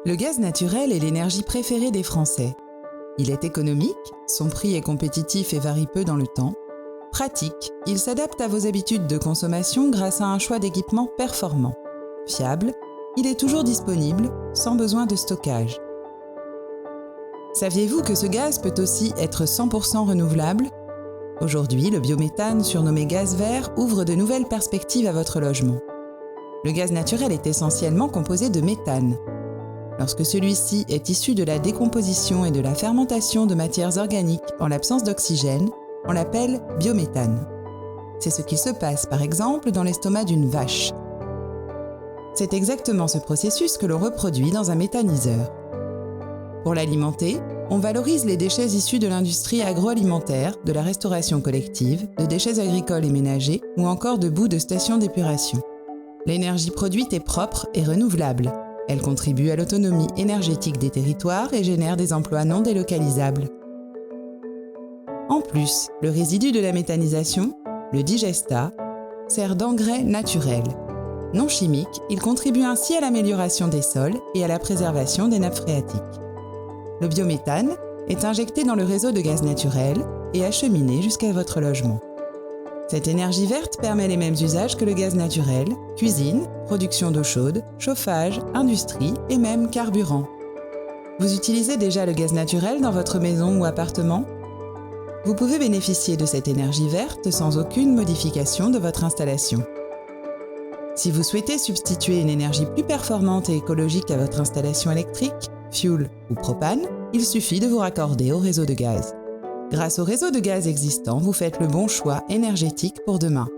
Le gaz naturel est l'énergie préférée des Français. Il est économique, son prix est compétitif et varie peu dans le temps. Pratique, il s'adapte à vos habitudes de consommation grâce à un choix d'équipements performants. Fiable, il est toujours disponible, sans besoin de stockage. Saviez-vous que ce gaz peut aussi être 100% renouvelable ? Aujourd'hui, le biométhane, surnommé gaz vert, ouvre de nouvelles perspectives à votre logement. Le gaz naturel est essentiellement composé de méthane. Lorsque celui-ci est issu de la décomposition et de la fermentation de matières organiques en l'absence d'oxygène, on l'appelle biométhane. C'est ce qui se passe par exemple dans l'estomac d'une vache. C'est exactement ce processus que l'on reproduit dans un méthaniseur. Pour l'alimenter, on valorise les déchets issus de l'industrie agroalimentaire, de la restauration collective, de déchets agricoles et ménagers ou encore de boues de stations d'épuration. L'énergie produite est propre et renouvelable. Elle contribue à l'autonomie énergétique des territoires et génère des emplois non délocalisables. En plus, le résidu de la méthanisation, le digestat, sert d'engrais naturel. Non chimique, il contribue ainsi à l'amélioration des sols et à la préservation des nappes phréatiques. Le biométhane est injecté dans le réseau de gaz naturel et acheminé jusqu'à votre logement. Cette énergie verte permet les mêmes usages que le gaz naturel, cuisine, production d'eau chaude, chauffage, industrie et même carburant. Vous utilisez déjà le gaz naturel dans votre maison ou appartement ? Vous pouvez bénéficier de cette énergie verte sans aucune modification de votre installation. Si vous souhaitez substituer une énergie plus performante et écologique à votre installation électrique, fioul ou propane, il suffit de vous raccorder au réseau de gaz. Grâce au réseau de gaz existant, vous faites le bon choix énergétique pour demain.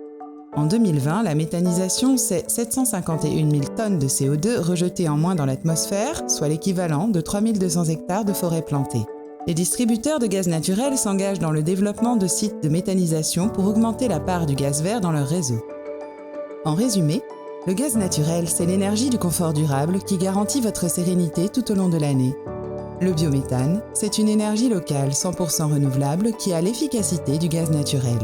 En 2020, la méthanisation, c'est 751 000 tonnes de CO2 rejetées en moins dans l'atmosphère, soit l'équivalent de 3200 hectares de forêts plantées. Les distributeurs de gaz naturel s'engagent dans le développement de sites de méthanisation pour augmenter la part du gaz vert dans leur réseau. En résumé, le gaz naturel, c'est l'énergie du confort durable qui garantit votre sérénité tout au long de l'année. Le biométhane, c'est une énergie locale 100% renouvelable qui a l'efficacité du gaz naturel.